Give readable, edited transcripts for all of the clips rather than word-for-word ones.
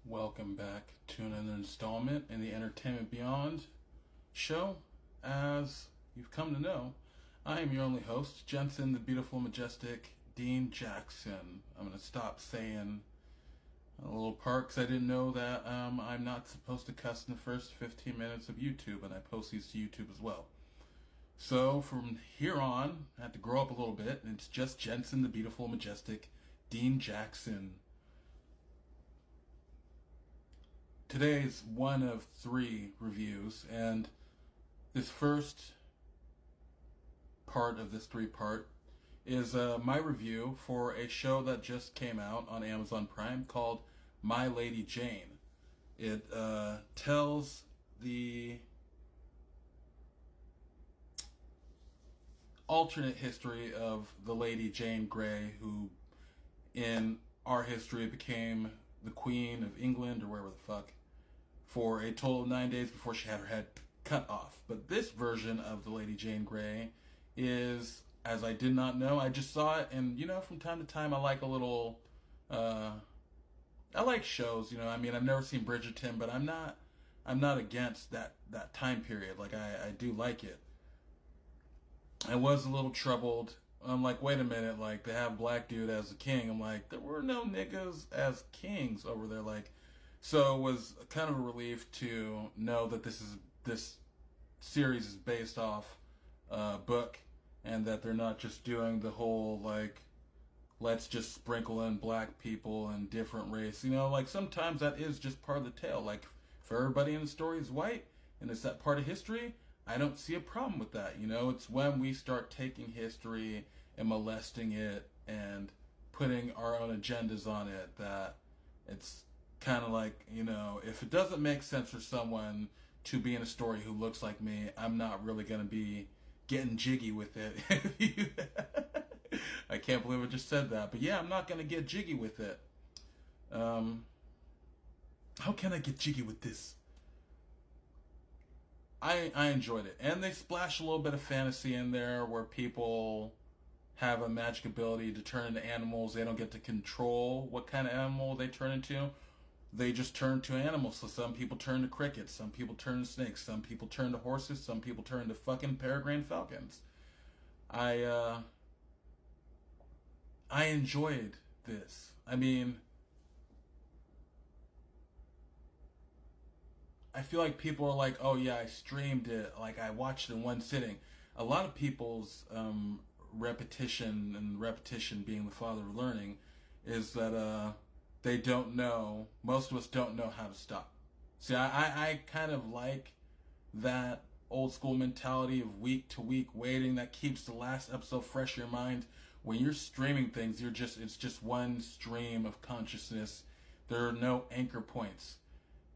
Welcome back to another installment in the Entertainment Beyond show. As you've come to know, I am your only host, Jensen, the beautiful, majestic Dean Jackson. I'm going to stop saying a little part because I didn't know that I'm not supposed to cuss in the first 15 minutes of YouTube, and I post these to YouTube as well. So from here on, I had to grow up a little bit, and it's just Jensen, the beautiful, majestic Dean Jackson. Today's one of 3 reviews, and this first part of this 3-part is my review for a show that just came out on Amazon Prime called My Lady Jane. It tells the alternate history of the Lady Jane Grey, who in our history became the Queen of England or wherever the fuck for a total of 9 days before she had her head cut off. But this version of the Lady Jane Grey is, as I did not know, I just saw it, and from time to time I like a little I like shows, I mean, I've never seen Bridgerton, but I'm not against that time period. Like I do like it. I was a little troubled. I'm like, wait a minute, like they have black dude as a king. I'm like, there were no niggas as kings over there, like. So it was kind of a relief to know that this series is based off a book, and that they're not just doing the whole like, let's just sprinkle in black people and different race. Like sometimes that is just part of the tale. Like if everybody in the story is white and it's that part of history, I don't see a problem with that. It's when we start taking history and molesting it and putting our own agendas on it that it's kind of like, if it doesn't make sense for someone to be in a story who looks like me, I'm not really going to be getting jiggy with it. I can't believe I just said that. But yeah, I'm not going to get jiggy with it. How can I get jiggy with this? I enjoyed it. And they splash a little bit of fantasy in there where people have a magic ability to turn into animals. They don't get to control what kind of animal they turn into. They just turn to animals. So some people turn to crickets, some people turn to snakes, some people turn to horses, some people turn to fucking peregrine falcons. I enjoyed this. I mean, I feel like people are like, oh yeah, I streamed it, like I watched it in one sitting. A lot of people's repetition, and repetition being the father of learning, is that they don't know, most of us don't know how to stop. See, I kind of like that old school mentality of week to week waiting that keeps the last episode fresh in your mind. When you're streaming things, it's just one stream of consciousness. There are no anchor points.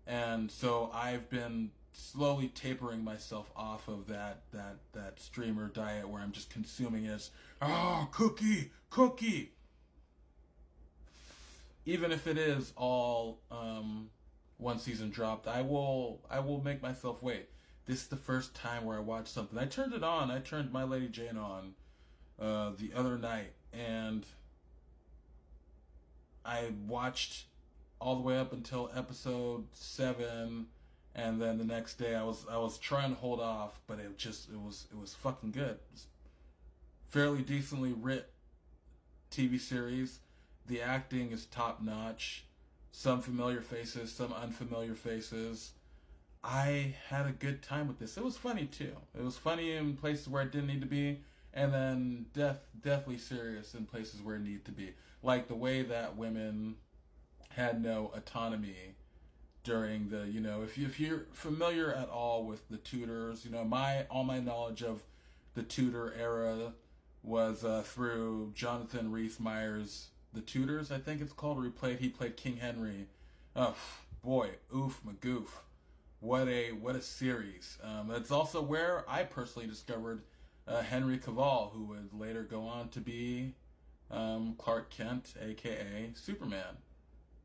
And so I've been slowly tapering myself off of that streamer diet where I'm just consuming as, cookie. Even if it is all one season dropped, I will make myself wait. This is the first time where I watched something. I turned it on. I turned My Lady Jane on the other night, and I watched all the way up until episode 7, and then the next day I was trying to hold off, but it was fucking good. It was fairly decently writ TV series. The acting is top notch. Some familiar faces, some unfamiliar faces. I had a good time with this. It was funny too. It was funny in places where it didn't need to be, and then deathly serious in places where it needed to be. Like the way that women had no autonomy during the, if you're familiar at all with the Tudors, all my knowledge of the Tudor era was through Jonathan Rhys-Meyers' The Tudors, I think it's called, where he played King Henry. Oh boy, oof magoof. What a series. It's also where I personally discovered Henry Cavill, who would later go on to be Clark Kent, aka Superman.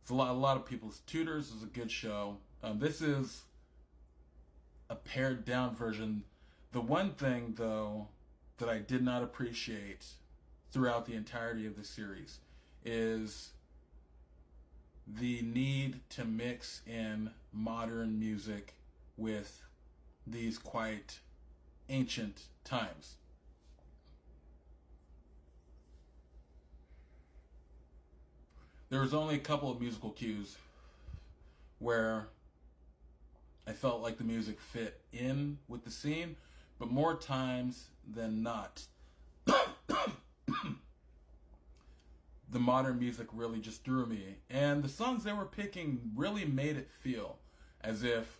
It's a lot of people's. Tudors is a good show. This is a pared down version. The one thing though that I did not appreciate throughout the entirety of the series is the need to mix in modern music with these quite ancient times. There was only a couple of musical cues where I felt like the music fit in with the scene, but more times than not, the modern music really just threw me. And the songs they were picking really made it feel as if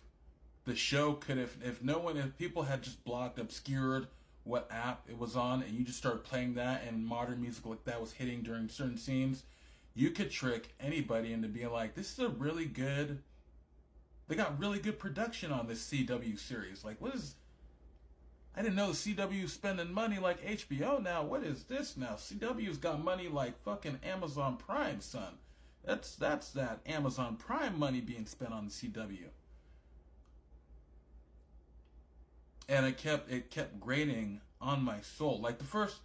the show could have, if people had just blocked, obscured what app it was on, and you just started playing that and modern music like that was hitting during certain scenes, you could trick anybody into being like, this is a really good, they got really good production on this CW series. Like, what is, I didn't know the CW spending money like HBO now. What is this now? CW's got money like fucking Amazon Prime, son. That's that Amazon Prime money being spent on the CW. And it kept grating on my soul. Like the first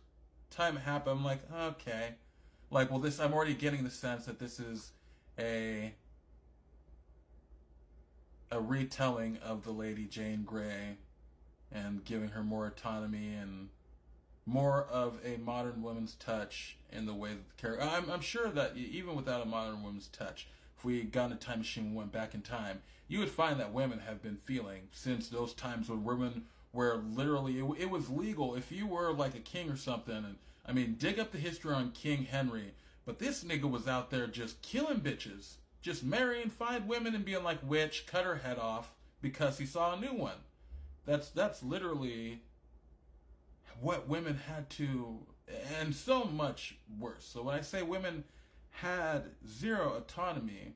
time it happened, I'm like, okay. Like, well, this, I'm already getting the sense that this is a retelling of the Lady Jane Grey and giving her more autonomy and more of a modern woman's touch in the way that the character. I'm sure that even without a modern woman's touch, if we got in a time machine and went back in time, you would find that women have been feeling since those times when women were literally, it was legal if you were like a king or something. And I mean, dig up the history on King Henry, but this nigga was out there just killing bitches, just marrying fine women and being like, witch, cut her head off because he saw a new one. That's literally what women had to, and so much worse. So when I say women had zero autonomy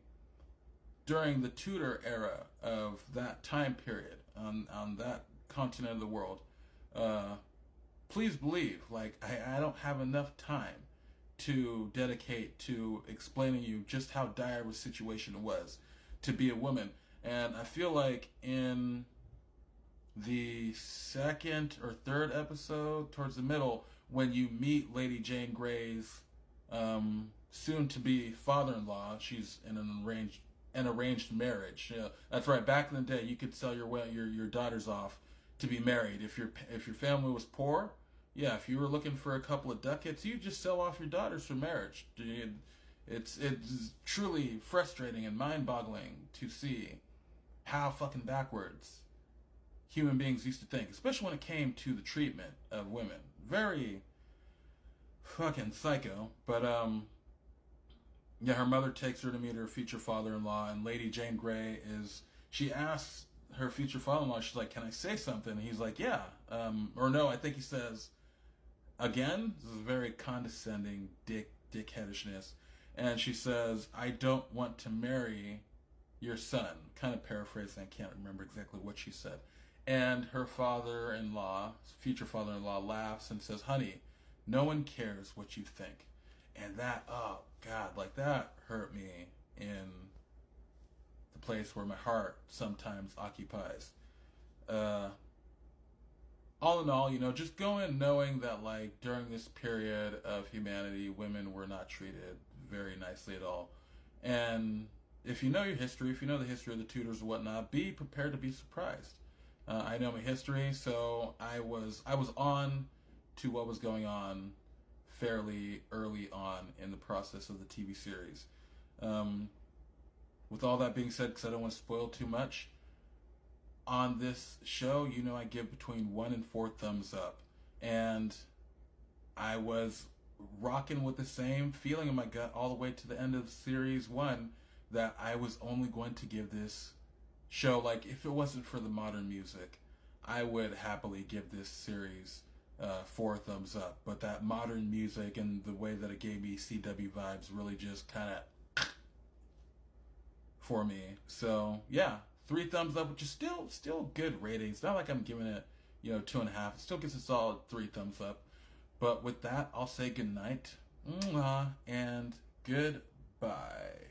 during the Tudor era of that time period on that continent of the world, please believe, like, I don't have enough time to dedicate to explaining you just how dire of a situation it was to be a woman. And I feel like in the second or third episode, towards the middle, when you meet Lady Jane Grey's soon-to-be father-in-law, she's in an arranged marriage. You know, that's right. Back in the day, you could sell your daughters off to be married. If your family was poor, yeah, if you were looking for a couple of ducats, you just sell off your daughters for marriage. It's truly frustrating and mind-boggling to see how fucking backwards human beings used to think, especially when it came to the treatment of women. Very fucking psycho. But yeah, her mother takes her to meet her future father-in-law, and Lady Jane Grey she asks her future father-in-law, she's like, can I say something? And he's like, yeah. Or no, I think he says, again, this is very condescending dickheadishness. And she says, I don't want to marry your son. Kind of paraphrasing, I can't remember exactly what she said. And her father-in-law, future father-in-law, laughs and says, honey, no one cares what you think. And that, oh God, like that hurt me in the place where my heart sometimes occupies. All in all, you know, just go in knowing that, like, during this period of humanity, women were not treated very nicely at all. And if you know your history, if you know the history of the Tudors and whatnot, be prepared to be surprised. I know my history, so I was on to what was going on fairly early on in the process of the TV series. With all that being said, because I don't want to spoil too much, on this show, you know, I give between 1 and 4 thumbs up. And I was rocking with the same feeling in my gut all the way to the end of series 1 that I was only going to give this show, like, if it wasn't for the modern music, I would happily give this series 4 thumbs up. But that modern music and the way that it gave me CW vibes really just kind of for me. So yeah, 3 thumbs up, which is still good ratings. Not like I'm giving it, 2.5. It still gets a solid 3 thumbs up. But with that, I'll say good night and goodbye.